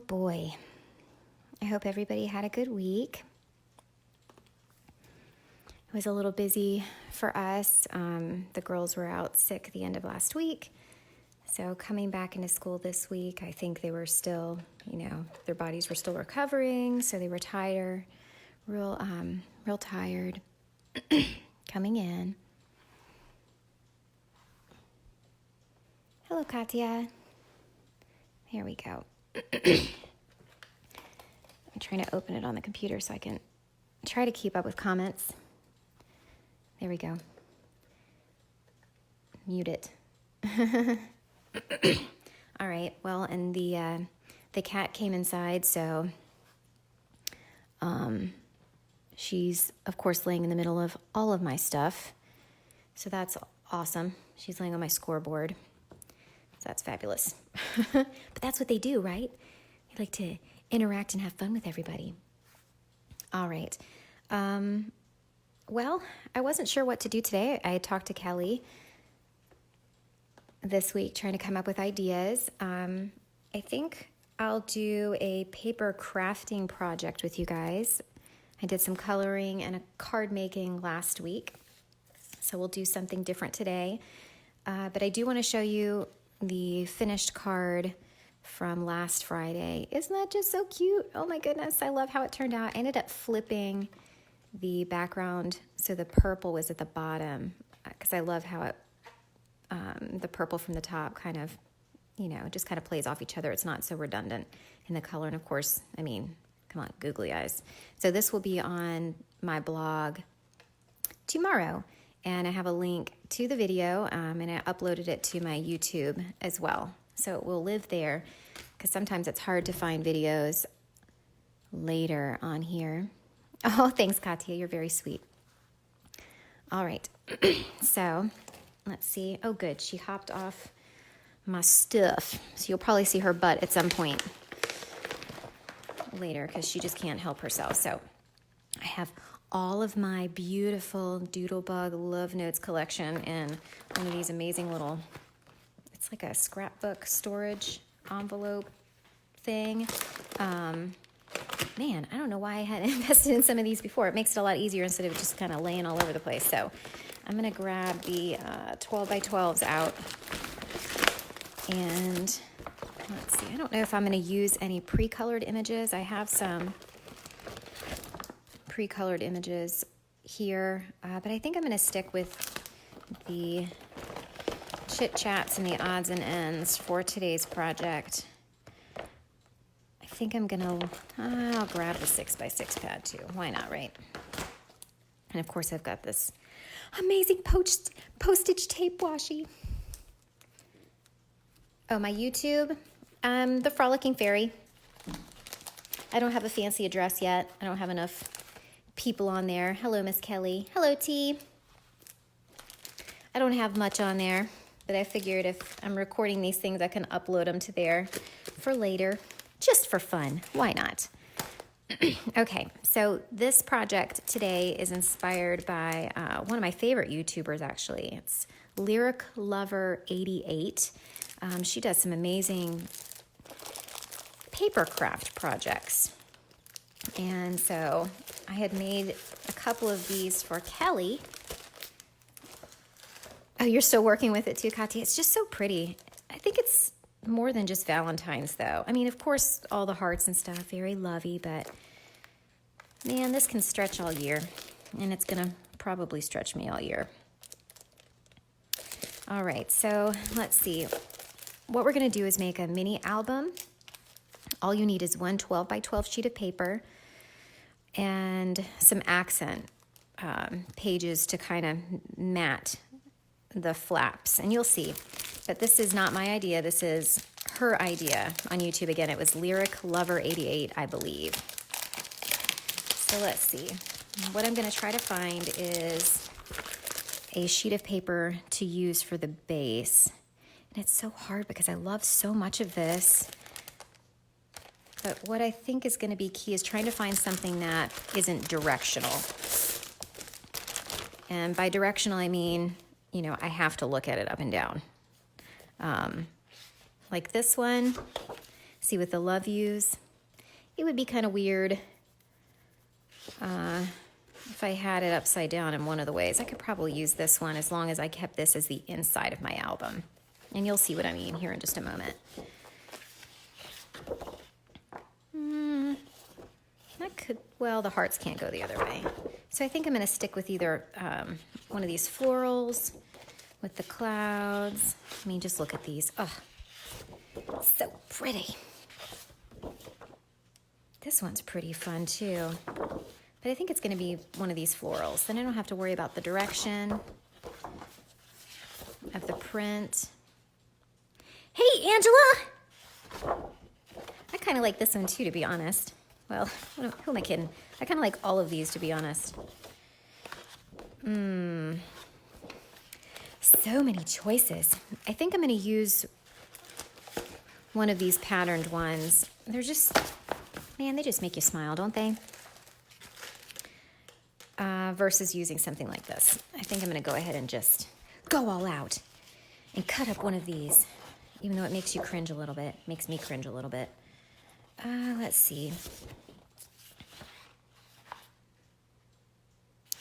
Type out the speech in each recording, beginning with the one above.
boy. I hope everybody had a good week. It was a little busy for us. The girls were out sick at the end of last week. So coming back into school this week, I think they were still, their bodies were still recovering. So they were tired, real tired coming in. Hello, Katya. Here we go. I'm trying to open it on the computer so I can try to keep up with comments. There we go. Mute it. All right. Well, and the cat came inside, so she's of course laying in the middle of all of my stuff. So that's awesome. She's laying on my scoreboard. So that's fabulous. But that's what they do, right? They like to interact and have fun with everybody. All right. Well, I wasn't sure what to do today. I had talked to Kelly this week trying to come up with ideas. I think I'll do a paper crafting project with you guys. I did some coloring and a card making last week, so we'll do something different today. But I do want to show you the finished card from last Friday. Isn't that just so cute? Oh my goodness, I love how it turned out. I ended up flipping the background so the purple was at the bottom because I love how it the purple from the top kind of, just kind of plays off each other. It's not so redundant in the color. And of course, come on, googly eyes. So this will be on my blog tomorrow. And I have a link to the video, and I uploaded it to my YouTube as well. So it will live there because sometimes it's hard to find videos later on here. Oh, thanks, Katya. You're very sweet. All right. So let's see. Oh, good. She hopped off my stuff. So you'll probably see her butt at some point later because she just can't help herself. So I have all of my beautiful Doodlebug Love Notes collection in one of these amazing little, it's like a scrapbook storage envelope thing. Man, I don't know why I hadn't invested in some of these before. It makes it a lot easier instead of just kind of laying all over the place. So I'm going to grab the 12 by 12s out. And let's see, I don't know if I'm going to use any pre-colored images. I have some pre-colored images here, but I think I'm going to stick with the chit-chats and the odds and ends for today's project. I think I'm going to, I'll grab the 6x6 pad too. Why not, right? And of course I've got this amazing postage tape washi. Oh, my YouTube, The Frolicking Fairy. I don't have a fancy address yet. I don't have enough people on there. Hello, Miss Kelly. Hello, T. I don't have much on there, but I figured if I'm recording these things, I can upload them to there for later, just for fun. Why not? Okay, so this project today is inspired by one of my favorite YouTubers, actually. It's Lyric Lover 88. She does some amazing paper craft projects. And so I had made a couple of these for Kelly. Oh, you're still working with it too, Katya? It's just so pretty. I think it's more than just Valentine's, though. Of course, all the hearts and stuff, very lovey, but man, this can stretch all year, and it's going to probably stretch me all year. All right, so let's see. What we're going to do is make a mini album. All you need is one 12 by 12 sheet of paper and some accent pages to kind of mat the flaps, and you'll see. But this is not my idea. This is her idea on YouTube. Again, it was Lyric Lover 88, I believe. So let's see. What I'm going to try to find is a sheet of paper to use for the base. And it's so hard because I love so much of this. But what I think is going to be key is trying to find something that isn't directional. And by directional, I mean, I have to look at it up and down. Like this one See, with the love yous, it would be kind of weird if I had it upside down in one of the ways. I could probably use this one as long as I kept this as the inside of my album. And you'll see what I mean here in just a moment. That could, well, the hearts can't go the other way. So I think I'm going to stick with either one of these florals with the clouds. I mean, just look at these. Oh, so pretty. This one's pretty fun too. But I think it's going to be one of these florals. Then I don't have to worry about the direction of the print. Hey, Angela! I kind of like this one too, to be honest. Well, who am I kidding? I kind of like all of these, to be honest. So many choices. I think I'm going to use one of these patterned ones. They're just, man, they just make you smile, don't they? Versus using something like this. I think I'm going to go ahead and just go all out and cut up one of these, even though it makes you cringe a little bit. Makes me cringe a little bit. Let's see.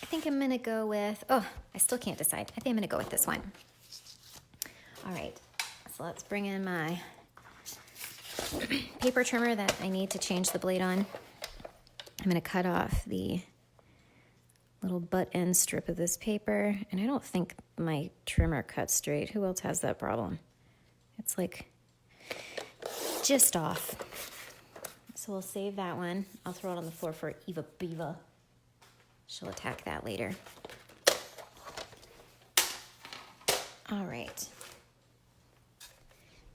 I think I'm going to go with, oh, I still can't decide. I think I'm going to go with this one. All right, so let's bring in my paper trimmer that I need to change the blade on. I'm going to cut off the little butt end strip of this paper, and I don't think my trimmer cuts straight. Who else has that problem? It's like just off. So we'll save that one. I'll throw it on the floor for Eva Beaver. She'll attack that later. All right.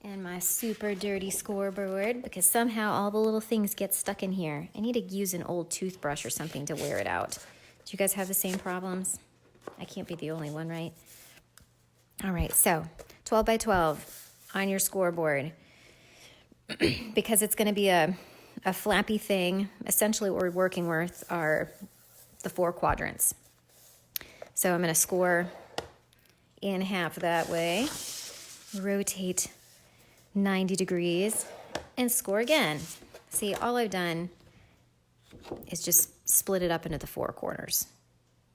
And my super dirty scoreboard, because somehow all the little things get stuck in here. I need to use an old toothbrush or something to wear it out. Do you guys have the same problems? I can't be the only one, right? All right, so 12 by 12 on your scoreboard. Because it's going to be a flappy thing. Essentially what we're working with are the 4 quadrants. So I'm going to score in half that way, rotate 90 degrees, and score again. See, all I've done is just split it up into the 4 corners,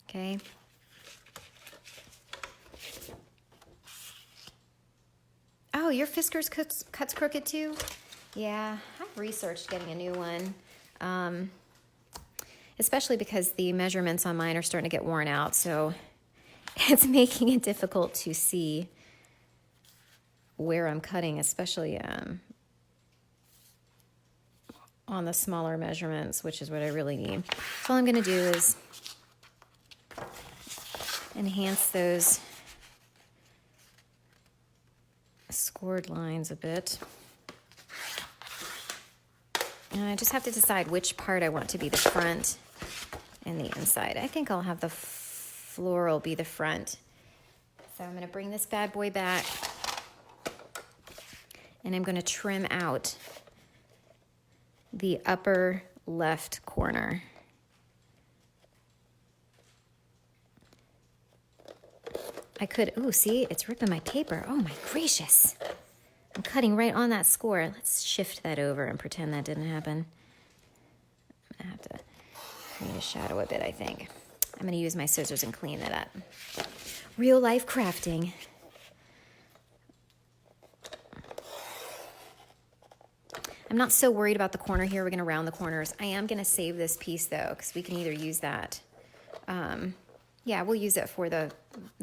okay? Oh, your Fiskars cuts crooked too? Yeah, I've researched getting a new one, especially because the measurements on mine are starting to get worn out, so it's making it difficult to see where I'm cutting, especially on the smaller measurements, which is what I really need. So all I'm going to do is enhance those scored lines a bit. And I just have to decide which part I want to be the front and the inside. I think I'll have the floral be the front. So I'm going to bring this bad boy back, and I'm going to trim out the upper left corner. I could, ooh, see, it's ripping my paper. Oh my gracious. I'm cutting right on that score. Let's shift that over and pretend that didn't happen. I'm gonna have to create a shadow a bit, I think. I'm gonna use my scissors and clean it up. Real life crafting. I'm not so worried about the corner here. We're going to round the corners. I am going to save this piece, though, because we can either use that. Yeah, we'll use it for the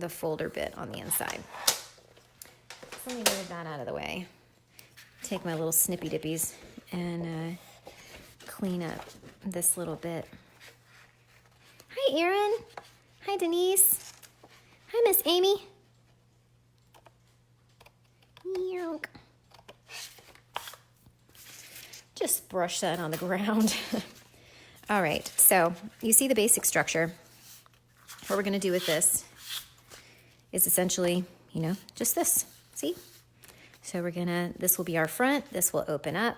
folder bit on the inside. So let me move that out of the way. Take my little snippy dippies and clean up this little bit. Hi, Erin. Hi, Denise. Hi, Miss Amy. Yonk. Just brush that on the ground. All right, so you see the basic structure. What we're going to do with this is essentially, you know, just this. See? So we're going to, this will be our front. This will open up.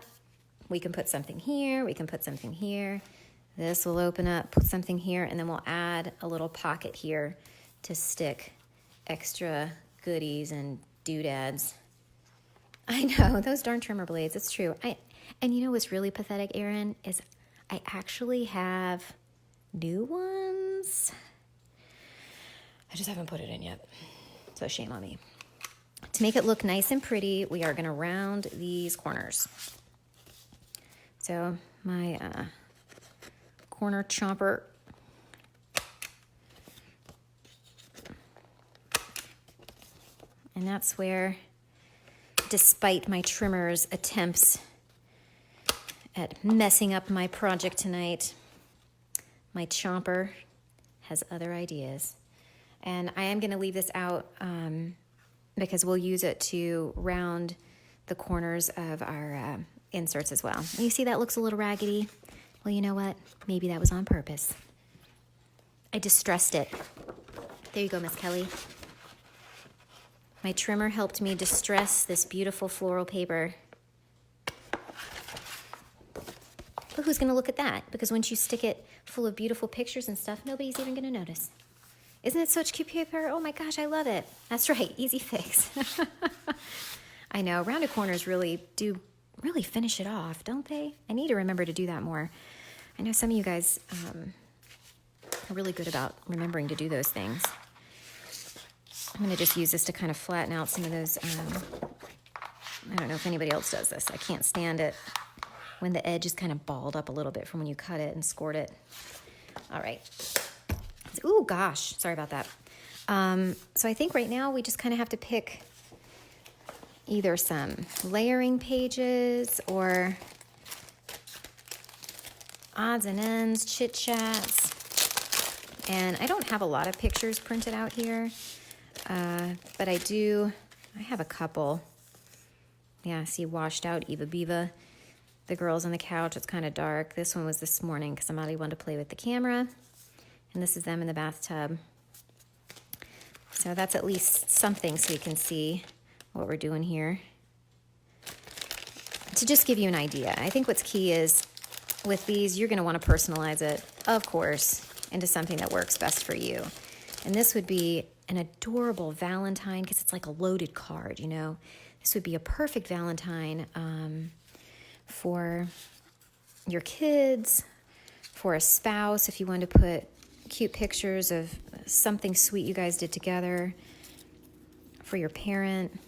We can put something here. We can put something here. This will open up, put something here, and then we'll add a little pocket here to stick extra goodies and doodads. I know, those darn trimmer blades, it's true. And you know what's really pathetic, Erin, is I actually have new ones. I just haven't put it in yet, so shame on me. To make it look nice and pretty, we are going to round these corners. So my corner chomper and that's where, despite my trimmer's attempts at messing up my project tonight, my chomper has other ideas. And I am going to leave this out because we'll use it to round the corners of our inserts as well. You see that looks a little raggedy? Well, you know what? Maybe that was on purpose. I distressed it. There you go, Miss Kelly. My trimmer helped me distress this beautiful floral paper. But who's going to look at that? Because once you stick it full of beautiful pictures and stuff, nobody's even going to notice. Isn't it such cute paper? Oh my gosh, I love it. That's right, easy fix. I know, rounded corners really finish it off, don't they? I need to remember to do that more. I know some of you guys are really good about remembering to do those things. I'm going to just use this to kind of flatten out some of those. I don't know if anybody else does this. I can't stand it when the edge is kind of balled up a little bit from when you cut it and scored it. All right. Ooh, gosh, sorry about that. So I think right now we just kind of have to pick either some layering pages or odds and ends, chit-chats. And I don't have a lot of pictures printed out here, but I have a couple. Yeah, see, washed out Eva Biva. The girls on the couch, it's kind of dark. This one was this morning because Amali wanted to play with the camera. And this is them in the bathtub. So that's at least something so you can see what we're doing here. To just give you an idea, I think what's key is with these, you're going to want to personalize it, of course, into something that works best for you. And this would be an adorable Valentine because it's like a loaded card, you know. This would be a perfect Valentine for your kids, for a spouse, if you want to put cute pictures of something sweet you guys did together, for your parent,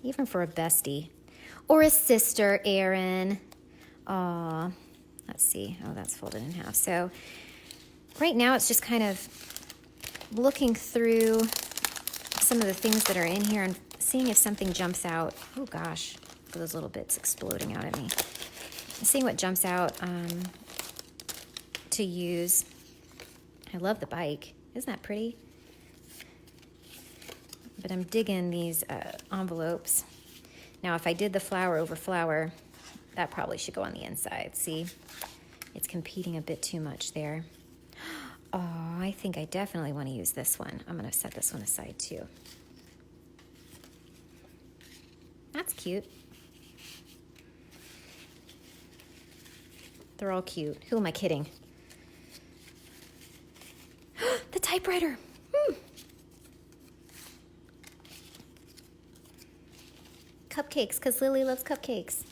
even for a bestie, or a sister, Erin. Aw, let's see. Oh, that's folded in half. So right now it's just kind of looking through some of the things that are in here and seeing if something jumps out. Oh gosh, those little bits exploding out at me. Seeing what jumps out to use. I love the bike. Isn't that pretty? But I'm digging these envelopes. Now, if I did the flower over flower, that probably should go on the inside. See? It's competing a bit too much there. Oh, I think I definitely want to use this one. I'm going to set this one aside too. That's cute. They're all cute. Who am I kidding? The typewriter. Cupcakes, because Lily loves cupcakes.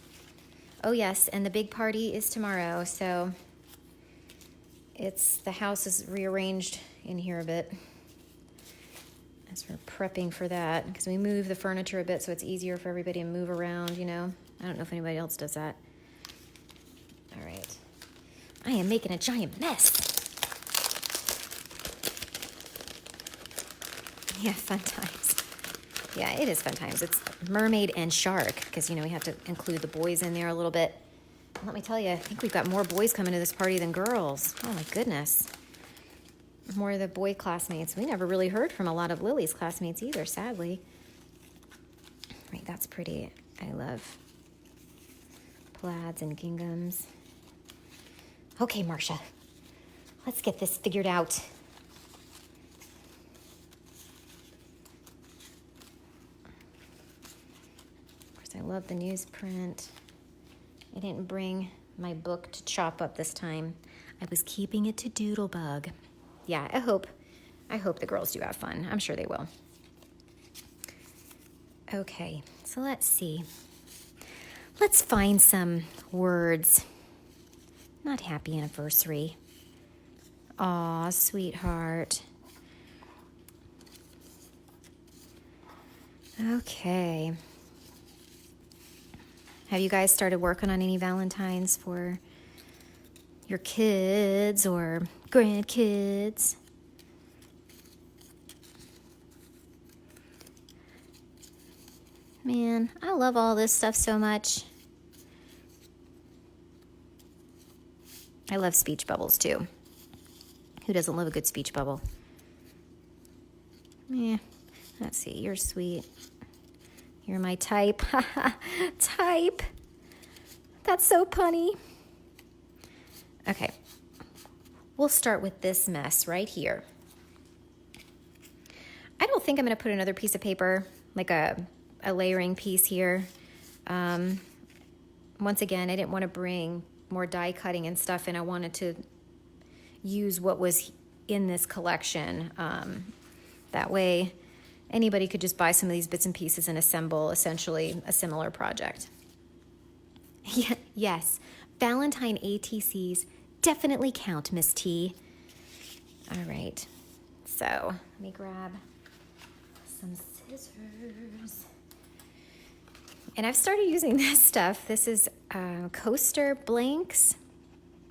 Oh yes, and the big party is tomorrow, so the house is rearranged in here a bit as we're prepping for that, because we move the furniture a bit so it's easier for everybody to move around, you know. I don't know if anybody else does that. All right. I am making a giant mess. Yeah, fun times. Yeah, it is fun times. It's mermaid and shark because, you know, we have to include the boys in there a little bit. Let me tell you, I think we've got more boys coming to this party than girls. Oh, my goodness. More of the boy classmates. We never really heard from a lot of Lily's classmates either, sadly. Right, that's pretty. I love plaids and ginghams. Okay, Marcia, let's get this figured out. I love the newsprint. I didn't bring my book to chop up this time. I was keeping it to Doodlebug. Yeah, I hope the girls do have fun. I'm sure they will. Okay, so let's see. Let's find some words. Not happy anniversary. Aw, sweetheart. Okay. Have you guys started working on any Valentines for your kids or grandkids? Man, I love all this stuff so much. I love speech bubbles too. Who doesn't love a good speech bubble? Yeah, let's see, you're sweet. You're my type. Type. That's so punny. Okay, we'll start with this mess right here. I don't think I'm going to put another piece of paper, like a layering piece here. Once again, I didn't want to bring more die cutting and stuff, and I wanted to use what was in this collection. That way, anybody could just buy some of these bits and pieces and assemble essentially a similar project. Yes, Valentine ATCs definitely count, Miss T. All right, so let me grab some scissors. And I've started using this stuff. This is coaster blanks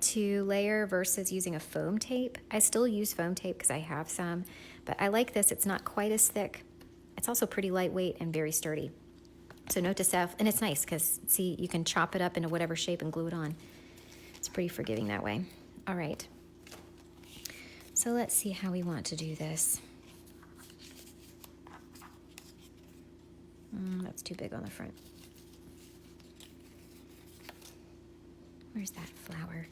to layer versus using a foam tape. I still use foam tape because I have some, but I like this. It's not quite as thick. It's also pretty lightweight and very sturdy. So note to self, and it's nice because, see, you can chop it up into whatever shape and glue it on. It's pretty forgiving that way. All right. So let's see how we want to do this. That's too big on the front. Where's that flower?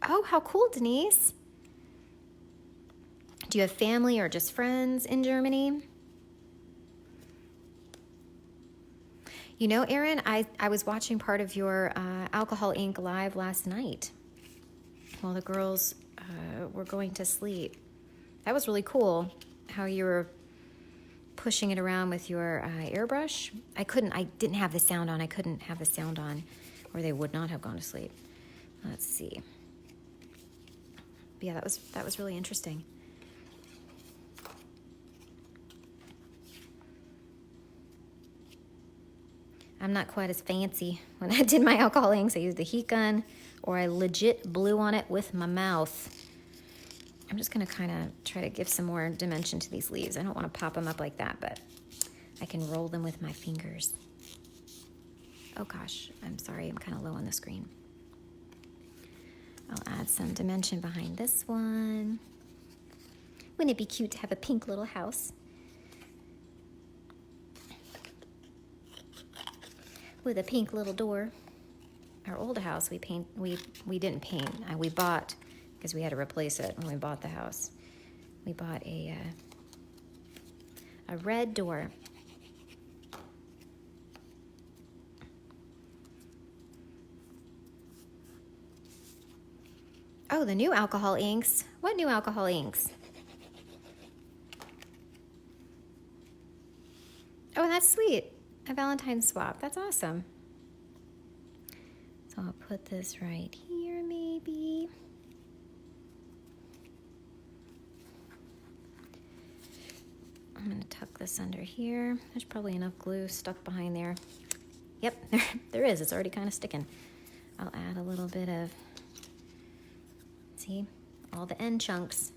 Oh, how cool, Denise. Do you have family or just friends in Germany? You know, Erin, I was watching part of your Alcohol Inc. live last night while the girls were going to sleep. That was really cool, how you were pushing it around with your airbrush. I didn't have the sound on. I couldn't have the sound on, or they would not have gone to sleep. Let's see. But yeah, that was really interesting. I'm not quite as fancy. When I did my alcohol inks, I used a heat gun, or I legit blew on it with my mouth. I'm just gonna kind of try to give some more dimension to these leaves. I don't want to pop them up like that, but I can roll them with my fingers. Oh gosh, I'm sorry, I'm kind of low on the screen. I'll add some dimension behind this one. Wouldn't it be cute to have a pink little house? With a pink little door. Our old house, we didn't paint. We bought, because we had to replace it when we bought the house. We bought a red door. Oh, the new alcohol inks. What new alcohol inks? Oh, that's sweet. A Valentine's swap. That's awesome. So I'll put this right here, maybe. I'm going to tuck this under here. There's probably enough glue stuck behind there. Yep, there is. It's already kind of sticking. I'll add a little bit of, see, all the end chunks.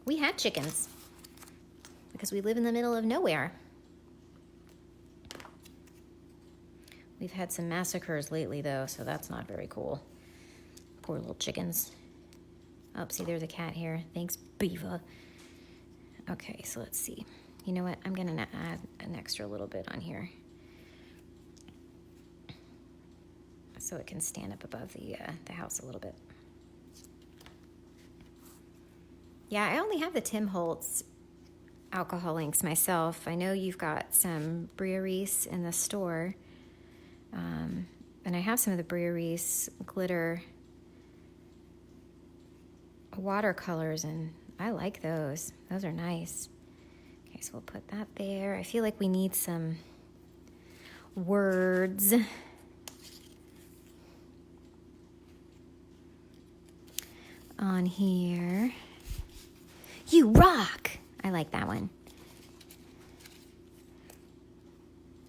We had chickens because we live in the middle of nowhere. We've had some massacres lately, though, so that's not very cool. Poor little chickens. Oh, see, there's a cat here. Thanks, Beaver. Okay, so let's see. You know what? I'm going to add an extra little bit on here so it can stand up above the house a little bit. Yeah, I only have the Tim Holtz alcohol inks myself. I know you've got some Breweries in the store, and I have some of the Brewery's glitter watercolors, and I like those. Those are nice. Okay, so we'll put that there. I feel like we need some words. On here. You rock! I like that one.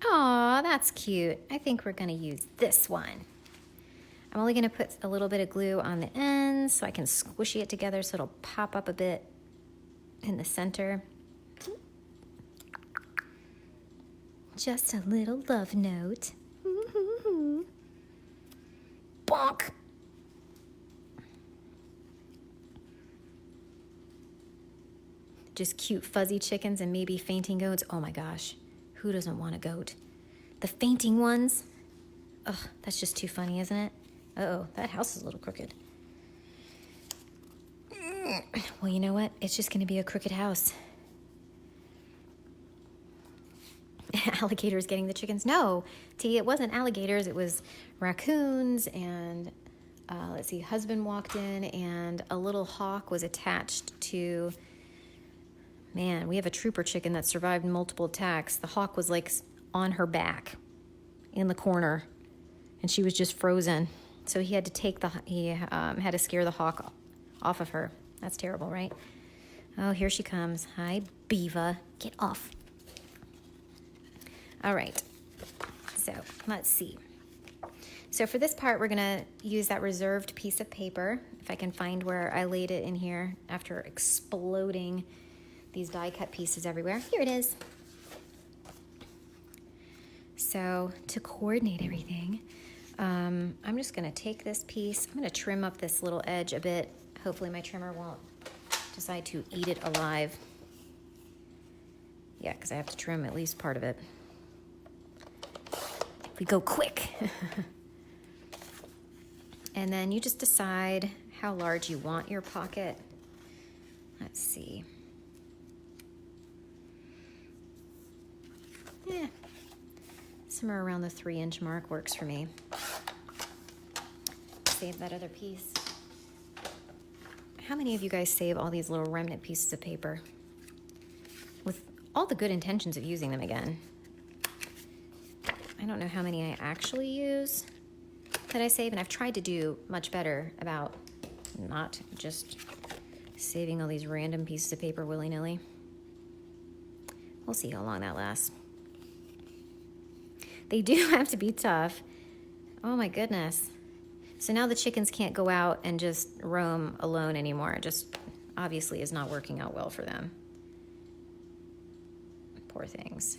Aw, that's cute. I think we're gonna use this one. I'm only gonna put a little bit of glue on the ends so I can squishy it together so it'll pop up a bit in the center. Just a little love note. Bonk! Just cute fuzzy chickens and maybe fainting goats. Oh my gosh, who doesn't want a goat? The fainting ones. Ugh, that's just too funny, isn't it? Uh-oh, that house is a little crooked. Well, you know what? It's just gonna be a crooked house. Alligators getting the chickens. No, T, it wasn't alligators, it was raccoons, and let's see, husband walked in and a little hawk was attached to, man, we have a trooper chicken that survived multiple attacks. The hawk was like on her back in the corner and she was just frozen. So he had to scare the hawk off of her. That's terrible, right? Oh, here she comes. Hi, Beaver. Get off. All right. So let's see. So for this part, we're gonna use that reserved piece of paper. If I can find where I laid it in here after exploding these die cut pieces everywhere. Here it is. So to coordinate everything, I'm just gonna take this piece, I'm gonna trim up this little edge a bit. Hopefully my trimmer won't decide to eat it alive. Yeah, because I have to trim at least part of it. If we go quick. And then you just decide how large you want your pocket. Let's see. Yeah, somewhere around the 3-inch mark works for me. Save that other piece. How many of you guys save all these little remnant pieces of paper with all the good intentions of using them again? I don't know how many I actually use that I save, and I've tried to do much better about not just saving all these random pieces of paper willy-nilly. We'll see how long that lasts. They do have to be tough. Oh my goodness. So now the chickens can't go out and just roam alone anymore. It just obviously is not working out well for them. Poor things.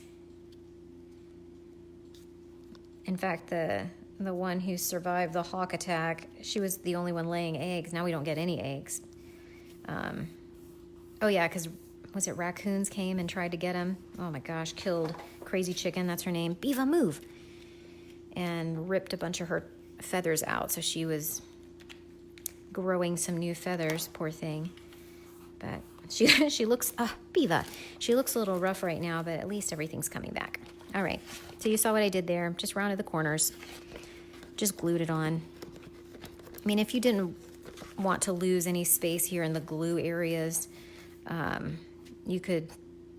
In fact, the one who survived the hawk attack, she was the only one laying eggs. Now we don't get any eggs. Oh yeah, because was it raccoons came and tried to get him? Oh my gosh, killed Crazy Chicken, that's her name. Beaver, move! And ripped a bunch of her feathers out, so she was growing some new feathers, poor thing. But she looks, Beaver, she looks a little rough right now, but at least everything's coming back. All right, so you saw what I did there. Just rounded the corners, just glued it on. I mean, if you didn't want to lose any space here in the glue areas, you could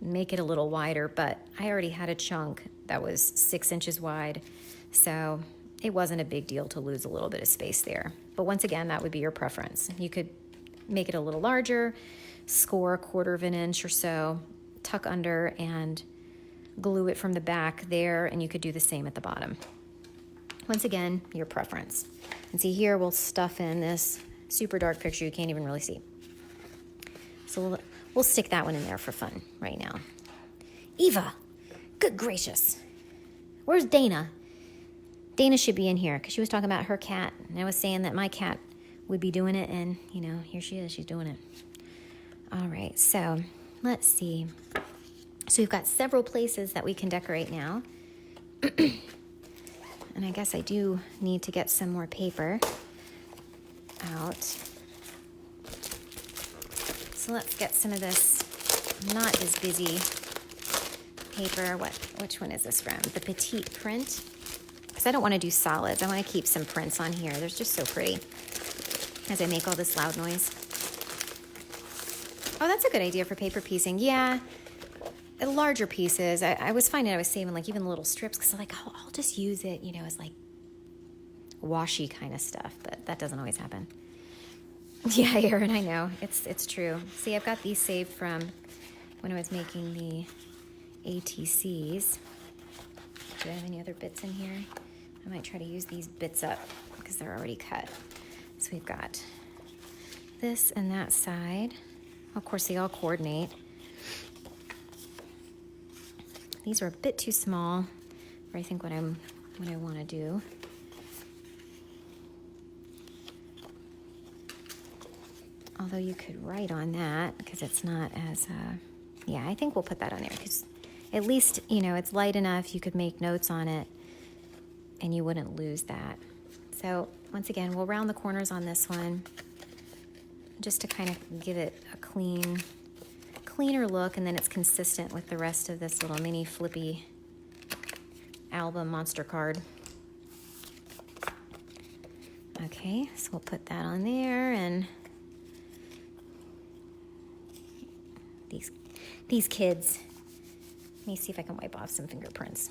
make it a little wider, but I already had a chunk that was 6 inches wide, so it wasn't a big deal to lose a little bit of space there. But once again, that would be your preference. You could make it a little larger, score 1/4 of an inch or so, tuck under and glue it from the back there, and you could do the same at the bottom. Once again, your preference. And see here, we'll stuff in this super dark picture you can't even really see. So we'll stick that one in there for fun right now. Eva, good gracious. Where's Dana? Dana should be in here because she was talking about her cat. And I was saying that my cat would be doing it, and, you know, here she is. She's doing it. All right, so let's see. So we've got several places that we can decorate now. And I guess I do need to get some more paper out. So let's get some of this not as busy paper. Which one is this from? The Petite Print. because I don't want to do solids. I want to keep some prints on here. They're just so pretty as I make all this loud noise. Oh, that's a good idea for paper piecing. Yeah, larger pieces. I was finding I was saving like even little strips because I'm like, oh, I'll just use it, you know, as like washy kind of stuff, but that doesn't always happen. Yeah, Aaron, I know. It's true. See, I've got these saved from when I was making the ATCs. Do I have any other bits in here? I might try to use these bits up because they're already cut. So we've got this and that side. Of course, they all coordinate. These are a bit too small for I think what I want to do. Although you could write on that because it's not as, yeah, I think we'll put that on there because at least, you know, it's light enough you could make notes on it and you wouldn't lose that. So once again, we'll round the corners on this one just to kind of give it a cleaner look, and then it's consistent with the rest of this little mini flippy album monster card. Okay, so we'll put that on there, and these kids. Let me see if I can wipe off some fingerprints.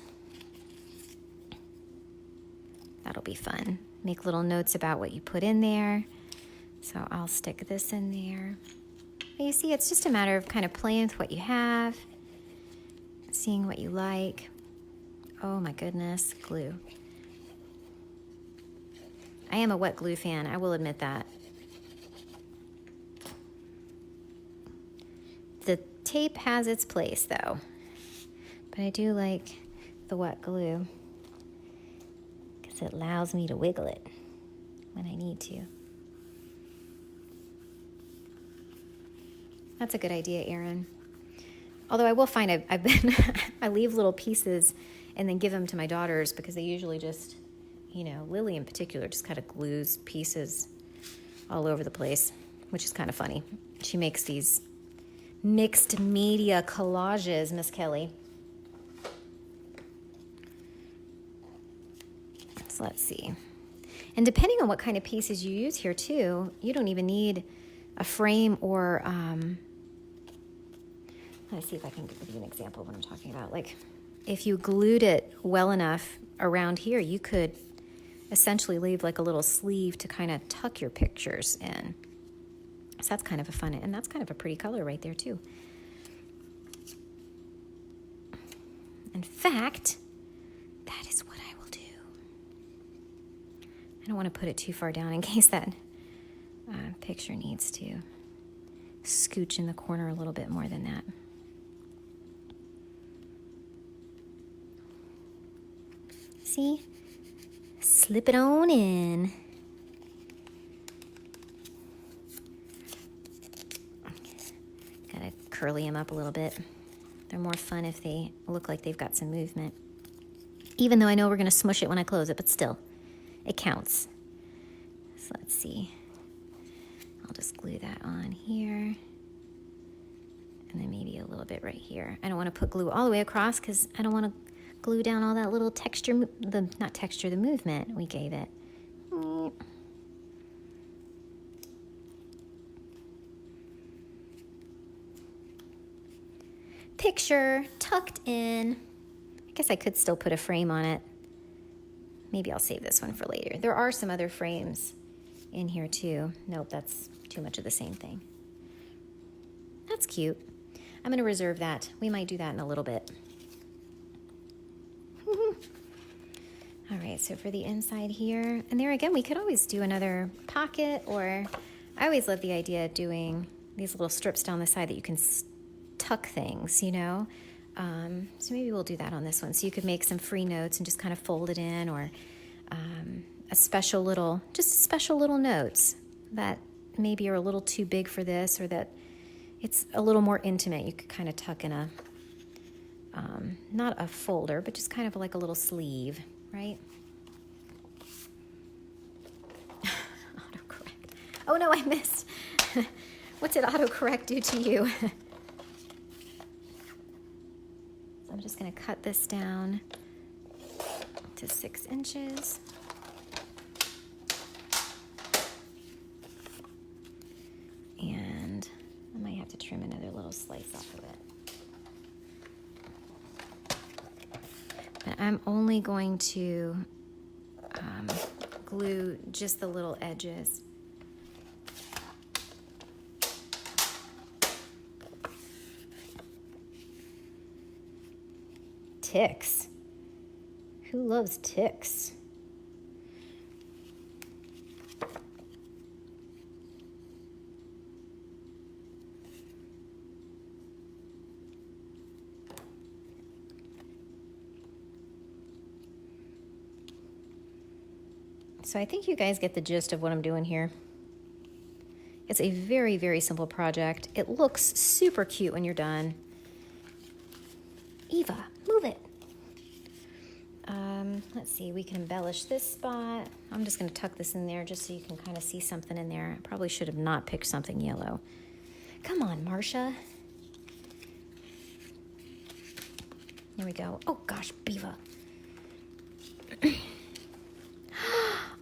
That'll be fun. Make little notes about what you put in there. So I'll stick this in there. You see, it's just a matter of kind of playing with what you have, seeing what you like. Oh my goodness, glue. I am a wet glue fan, I will admit that. The tape has its place though, but I do like the wet glue because it allows me to wiggle it when I need to. That's a good idea, Erin. Although I will find I've been, I leave little pieces and then give them to my daughters because they usually just, you know, Lily in particular just kind of glues pieces all over the place, which is kind of funny. She makes these mixed media collages, Miss Kelly. So let's see. And depending on what kind of pieces you use here too, you don't even need a frame or, let's see if I can give you an example of what I'm talking about. Like if you glued it well enough around here, you could essentially leave like a little sleeve to kind of tuck your pictures in. So that's kind of a fun, and that's kind of a pretty color right there too. In fact, that is what I will do. I don't want to put it too far down in case that picture needs to scooch in the corner a little bit more than that. See? Slip it on in. Gotta curly them up a little bit. They're more fun if they look like they've got some movement. Even though I know we're gonna smush it when I close it, but still, it counts. So let's see. I'll just glue that on here. And then maybe a little bit right here. I don't want to put glue all the way across because I don't want to glue down all that little texture, the movement we gave it. Picture tucked in. I guess I could still put a frame on it. Maybe I'll save this one for later. There are some other frames in here too. Nope, that's too much of the same thing. That's cute. I'm going to reserve that. We might do that in a little bit. All right, so for the inside here, and there again, we could always do another pocket, or I always love the idea of doing these little strips down the side that you can tuck things, you know? So maybe we'll do that on this one. So you could make some free notes and just kind of fold it in, or just special little notes that maybe are a little too big for this, or that it's a little more intimate. You could kind of tuck in a, not a folder, but just kind of like a little sleeve, right? Autocorrect. Oh no, I missed. What did autocorrect do to you? So I'm just going to cut this down to 6 inches. And I might have to trim another little slice off of it. But I'm only going to glue just the little edges. Ticks. Who loves ticks? So I think you guys get the gist of what I'm doing here. It's a very, very simple project. It looks super cute when you're done. Eva, move it. Let's see, we can embellish this spot. I'm just gonna tuck this in there just so you can kind of see something in there. I probably should have not picked something yellow. Come on, Marcia. There we go. Oh gosh, Beaver.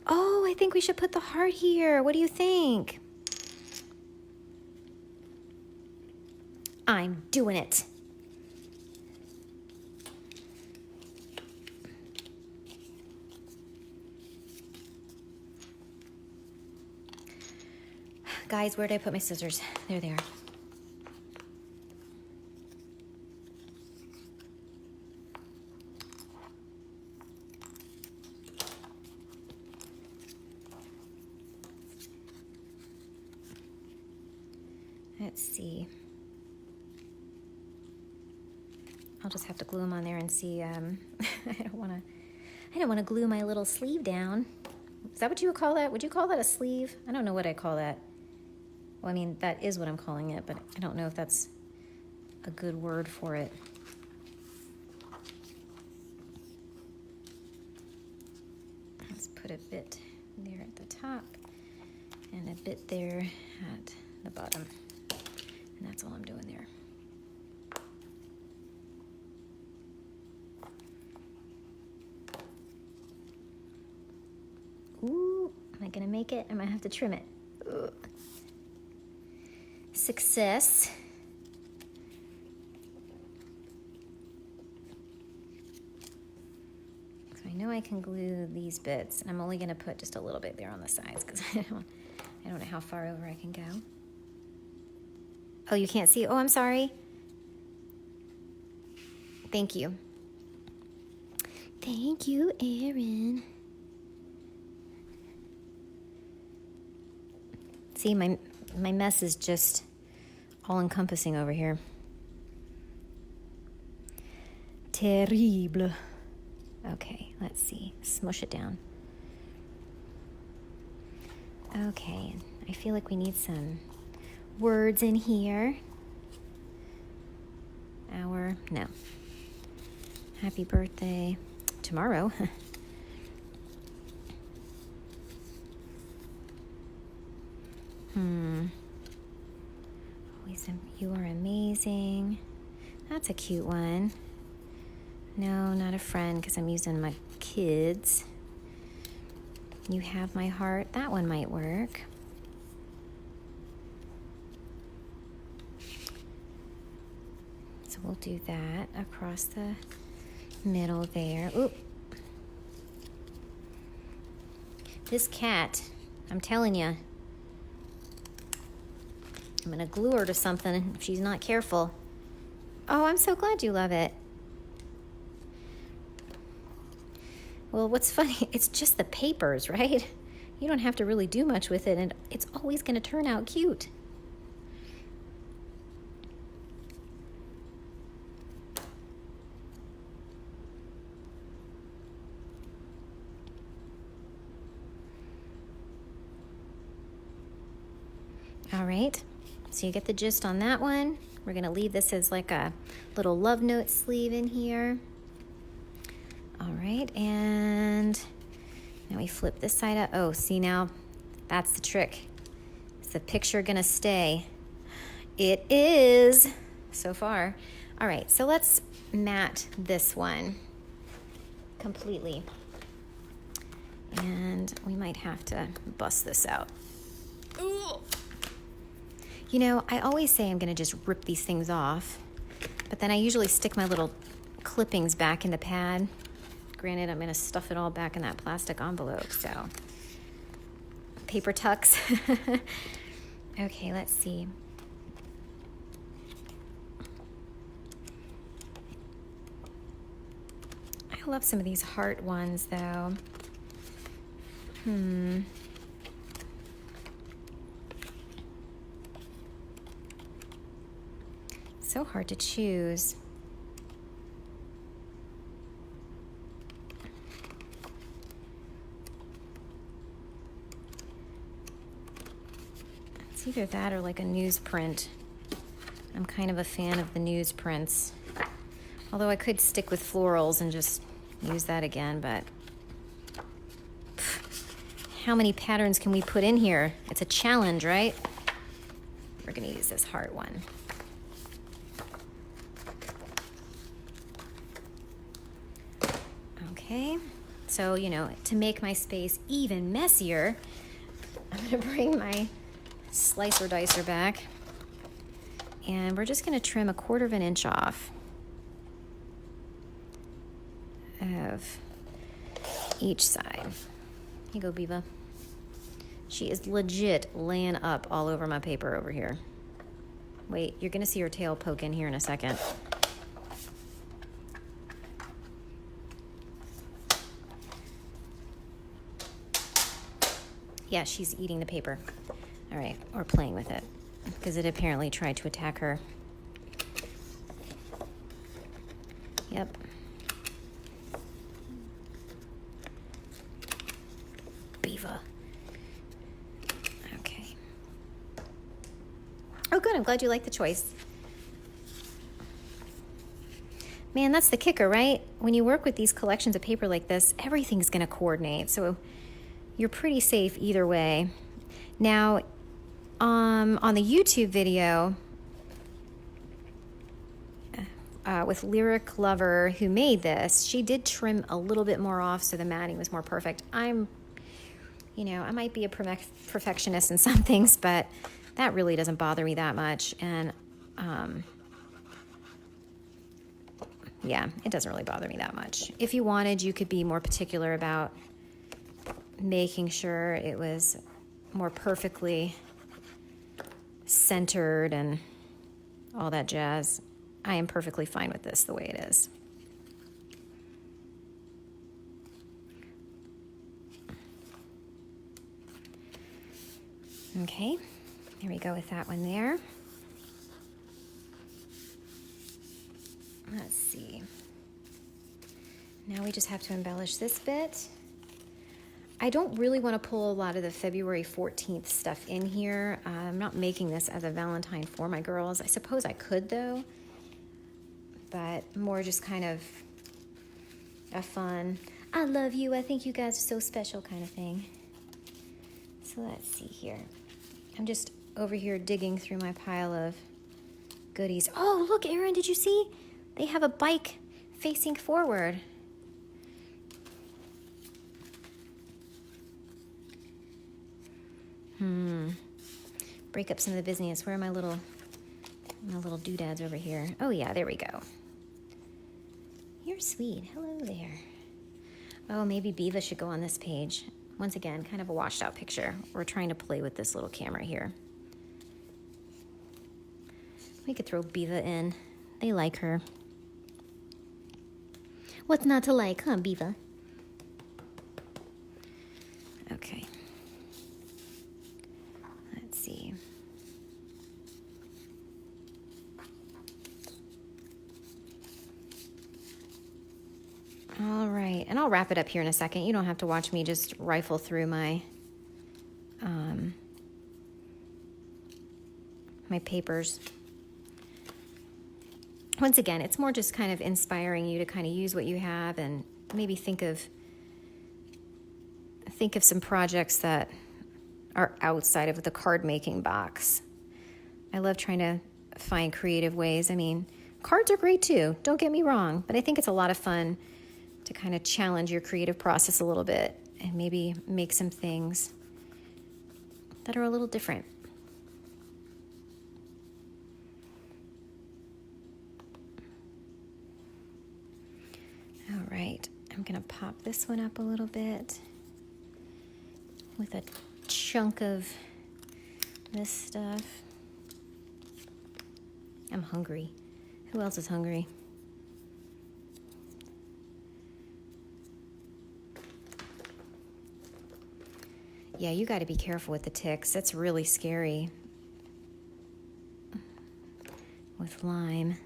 Oh, I think we should put the heart here. What do you think? I'm doing it. Guys, where did I put my scissors? There they are. Let's see. I'll just have to glue them on there and see. I don't want to glue my little sleeve down. Is that what you would call that? Would you call that a sleeve? I don't know what I call that. Well, I mean, that is what I'm calling it, but I don't know if that's a good word for it. Let's put a bit there at the top and a bit there at the bottom. And that's all I'm doing there. Ooh, am I gonna make it? I might have to trim it. Ugh. Success. So I know I can glue these bits, and I'm only gonna put just a little bit there on the sides because I don't know how far over I can go. Oh, you can't see? Oh, I'm sorry. Thank you. Thank you, Erin. See, my mess is just all-encompassing over here. Terrible. Okay, let's see. Smush it down. Okay, I feel like we need some words in here. No. Happy birthday tomorrow. Always, you are amazing. That's a cute one. No, not a friend because I'm using my kids. You have my heart. That one might work. So we'll do that across the middle there. Oop. This cat, I'm telling you, I'm gonna glue her to something if she's not careful. Oh, I'm so glad you love it. Well, what's funny, it's just the papers, right? You don't have to really do much with it, and it's always gonna turn out cute. All right, so you get the gist on that one. We're gonna leave this as like a little love note sleeve in here. All right, and now we flip this side up. Oh, see now, that's the trick. Is the picture gonna stay? It is, so far. All right, so let's mat this one completely. And we might have to bust this out. Ooh. You know, I always say I'm going to just rip these things off, but then I usually stick my little clippings back in the pad. Granted, I'm going to stuff it all back in that plastic envelope, so paper tucks. Okay, let's see. I love some of these heart ones, though. So hard to choose. It's either that or like a newsprint. I'm kind of a fan of the newsprints. Although I could stick with florals and just use that again, but how many patterns can we put in here? It's a challenge, right? We're gonna use this heart one. Okay, so, you know, to make my space even messier, I'm gonna bring my slicer dicer back, and we're just gonna trim 1/4 of an inch off of each side. Here you go, Biva. She is legit laying up all over my paper over here. Wait, you're gonna see her tail poke in here in a second. Yeah, she's eating the paper. All right, or playing with it, because it apparently tried to attack her. Yep. Beaver. Okay. Oh, good, I'm glad you like the choice. Man, that's the kicker, right? When you work with these collections of paper like this, everything's gonna coordinate, so you're pretty safe either way. Now, on the YouTube video with Lyric Lover, who made this, she did trim a little bit more off so the matting was more perfect. You know, I might be a perfectionist in some things, but that really doesn't bother me that much. And yeah, it doesn't really bother me that much. If you wanted, you could be more particular about making sure it was more perfectly centered and all that jazz. I am perfectly fine with this the way it is. Okay, there we go with that one there. Let's see. Now we just have to embellish this bit. I don't really want to pull a lot of the February 14th stuff in here. I'm not making this as a Valentine for my girls. I suppose I could, though, but more just kind of a fun, I love you, I think you guys are so special kind of thing. So let's see here. I'm just over here digging through my pile of goodies. Oh, look, Erin, did you see? They have a bike facing forward. Break up some of the busyness. Where are my little doodads over here? Oh yeah, there we go. You're sweet. Hello there. Oh, maybe Beava should go on this page. Once again, kind of a washed out picture. We're trying to play with this little camera here. We could throw Beava in. They like her. What's not to like, huh, Beava? Okay. Let's see. All right, and I'll wrap it up here in a second. You don't have to watch me just rifle through my my papers. Once again, it's more just kind of inspiring you to kind of use what you have and maybe think of some projects that are outside of the card making box. I love trying to find creative ways. I mean, cards are great too, don't get me wrong, but I think it's a lot of fun to kind of challenge your creative process a little bit and maybe make some things that are a little different. All right, I'm gonna pop this one up a little bit with a chunk of this stuff. I'm hungry. Who else is hungry? Yeah, you got to be careful with the ticks. That's really scary. With lime.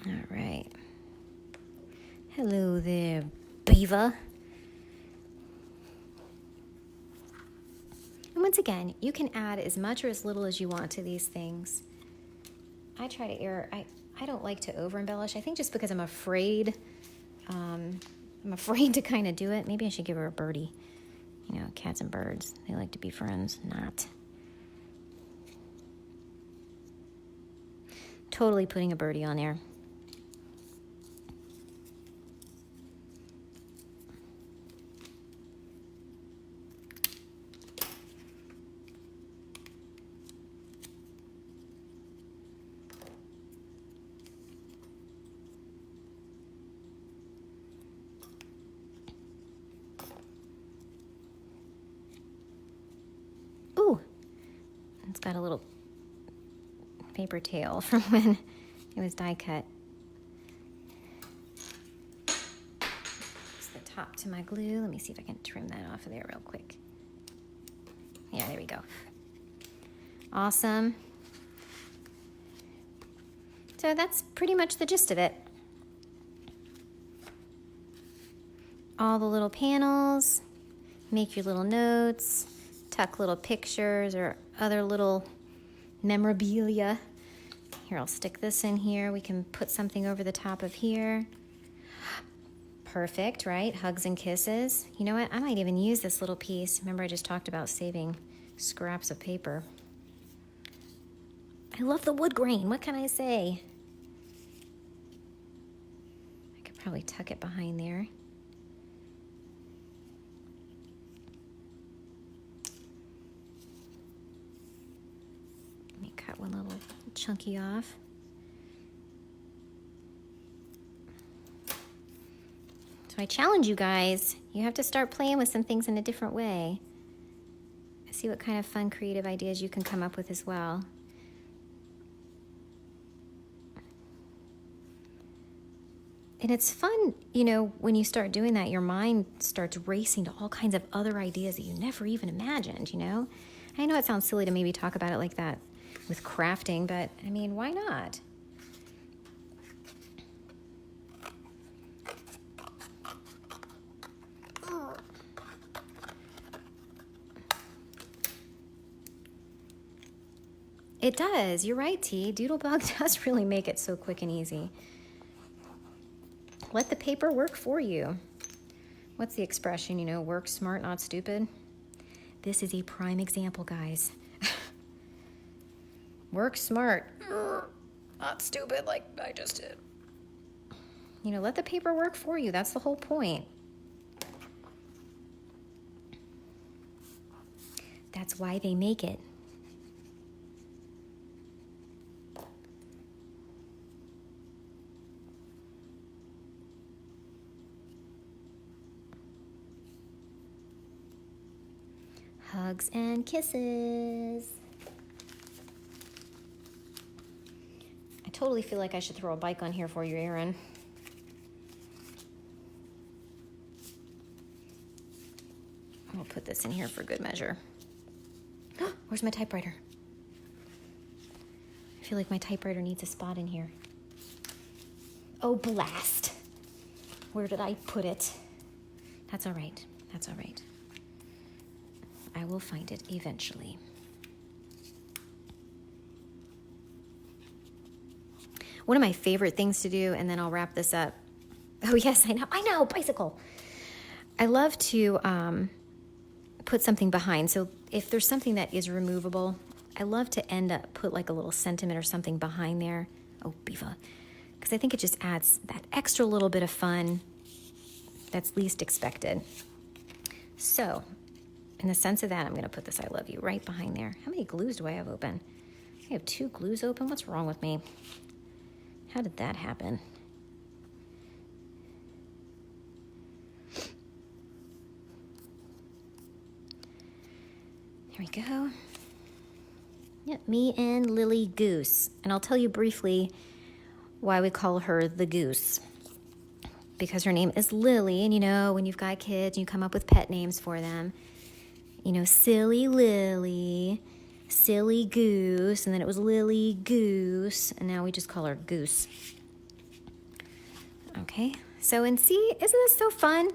All right. Hello there, beaver. And once again, you can add as much or as little as you want to these things. I try to err. I don't like to over embellish. I think just because I'm afraid to kind of do it. Maybe I should give her a birdie. You know, cats and birds, they like to be friends. Not. Totally putting a birdie on there. Ooh, it's got a little paper tail from when it was die cut. It's the top to my glue. Let me see if I can trim that off of there real quick. Yeah, there we go. Awesome. So that's pretty much the gist of it. All the little panels, make your little notes, tuck little pictures or other little memorabilia. Here, I'll stick this in here. We can put something over the top of here. Perfect, right? Hugs and kisses. You know what? I might even use this little piece. Remember, I just talked about saving scraps of paper. I love the wood grain. What can I say? I could probably tuck it behind there. Let me cut one little chunky off. So I challenge you guys. You have to start playing with some things in a different way. See what kind of fun, creative ideas you can come up with as well. And it's fun, you know, when you start doing that, your mind starts racing to all kinds of other ideas that you never even imagined, you know? I know it sounds silly to maybe talk about it like that with crafting, but I mean, why not? It does. You're right, T. Doodlebug does really make it so quick and easy. Let the paper work for you. What's the expression, you know, work smart, not stupid? This is a prime example, guys. Work smart, not stupid like I just did. You know, let the paper work for you. That's the whole point. That's why they make it. Hugs and kisses. I totally feel like I should throw a bike on here for you, Aaron. I'll put this in here for good measure. Where's my typewriter? I feel like my typewriter needs a spot in here. Oh, blast. Where did I put it? That's all right. That's all right. I will find it eventually. One of my favorite things to do, and then I'll wrap this up. Oh, yes, I know, bicycle. I love to put something behind. So if there's something that is removable, I love to put like a little sentiment or something behind there. Oh, beaver. Because I think it just adds that extra little bit of fun that's least expected. So, in the sense of that, I'm going to put this I love you right behind there. How many glues do I have open? I have 2 glues open. What's wrong with me? How did that happen? There we go. Yep, me and Lily Goose. And I'll tell you briefly why we call her the Goose. Because her name is Lily, and you know, when you've got kids, you come up with pet names for them. You know, Silly Lily, Silly Goose, and then it was Lily Goose, and now we just call her Goose. Okay, so and see, isn't this so fun?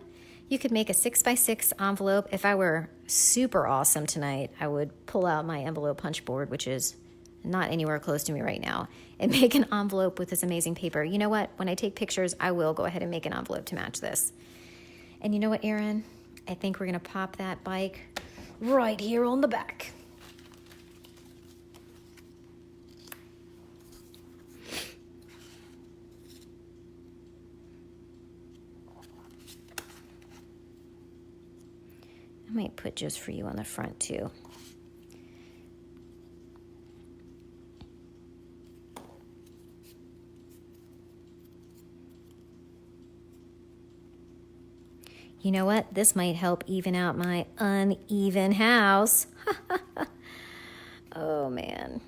You could make a 6x6 envelope. If I were super awesome tonight, I would pull out my envelope punch board, which is not anywhere close to me right now, and make an envelope with this amazing paper. You know what? When I take pictures, I will go ahead and make an envelope to match this. And you know what, Erin? I think we're going to pop that bike right here on the back. I might put just for you on the front too. You know what? This might help even out my uneven house. Oh, man.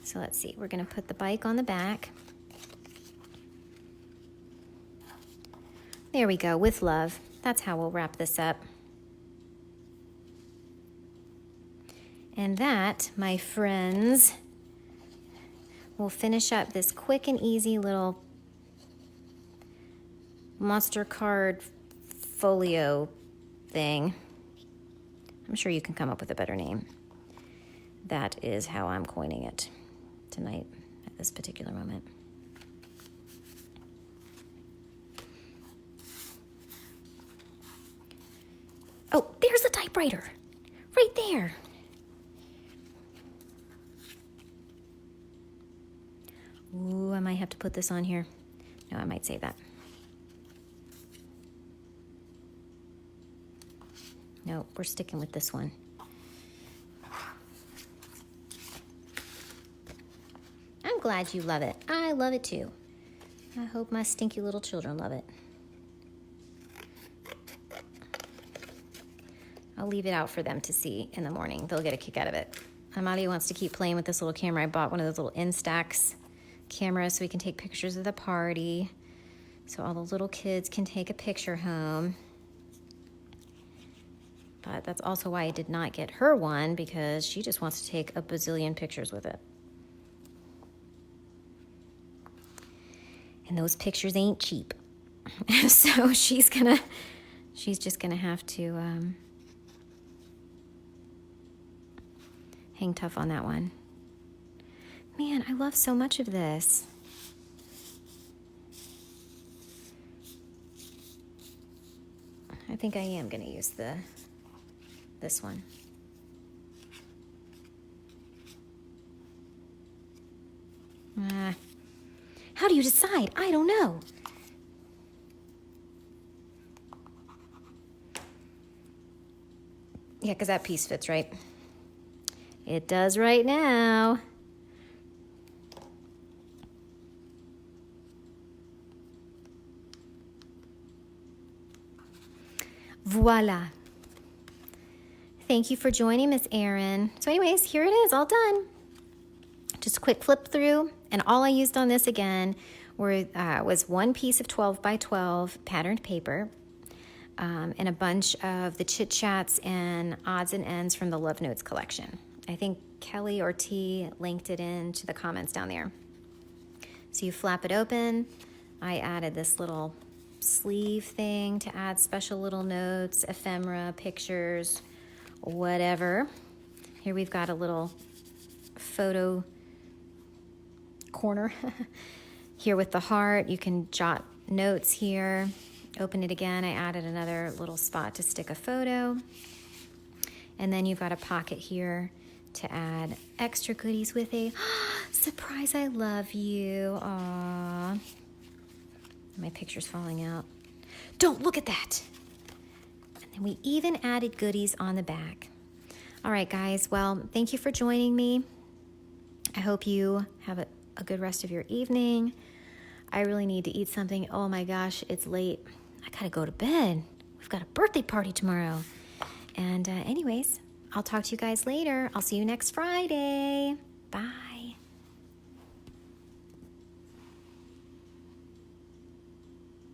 So let's see. We're going to put the bike on the back. There we go, with love. That's how we'll wrap this up. And that, my friends, will finish up this quick and easy little monster card folio thing. I'm sure you can come up with a better name. That is how I'm coining it tonight at this particular moment. Oh, there's a typewriter right there. Ooh, I might have to put this on here. No, I might save that. No, we're sticking with this one. I'm glad you love it. I love it too. I hope my stinky little children love it. I'll leave it out for them to see in the morning. They'll get a kick out of it. Amalia wants to keep playing with this little camera. I bought one of those little Instax cameras so we can take pictures of the party. So all the little kids can take a picture home. But that's also why I did not get her one, because she just wants to take a bazillion pictures with it. And those pictures ain't cheap. So she's just gonna have to hang tough on that one. Man, I love so much of this. I think I am gonna use this one. How do you decide? I don't know. Yeah, because that piece fits, right? It does right now. Voila. Thank you for joining, Miss Erin. So anyways, here it is, all done. Just a quick flip through, and all I used on this again was one piece of 12 by 12 patterned paper and a bunch of the Chit Chats and odds and ends from the Love Notes collection. I think Kelly or T linked it into the comments down there. So you flap it open. I added this little sleeve thing to add special little notes, ephemera, pictures, whatever. Here we've got a little photo corner here with the heart. You can jot notes here. Open it again. I added another little spot to stick a photo. And then you've got a pocket here to add extra goodies with a surprise, I love you. Aww. My picture's falling out. Don't look at that. And then we even added goodies on the back. All right, guys. Well, thank you for joining me. I hope you have a good rest of your evening. I really need to eat something. Oh my gosh, it's late. I gotta go to bed. We've got a birthday party tomorrow. And anyways, I'll talk to you guys later. I'll see you next Friday. Bye.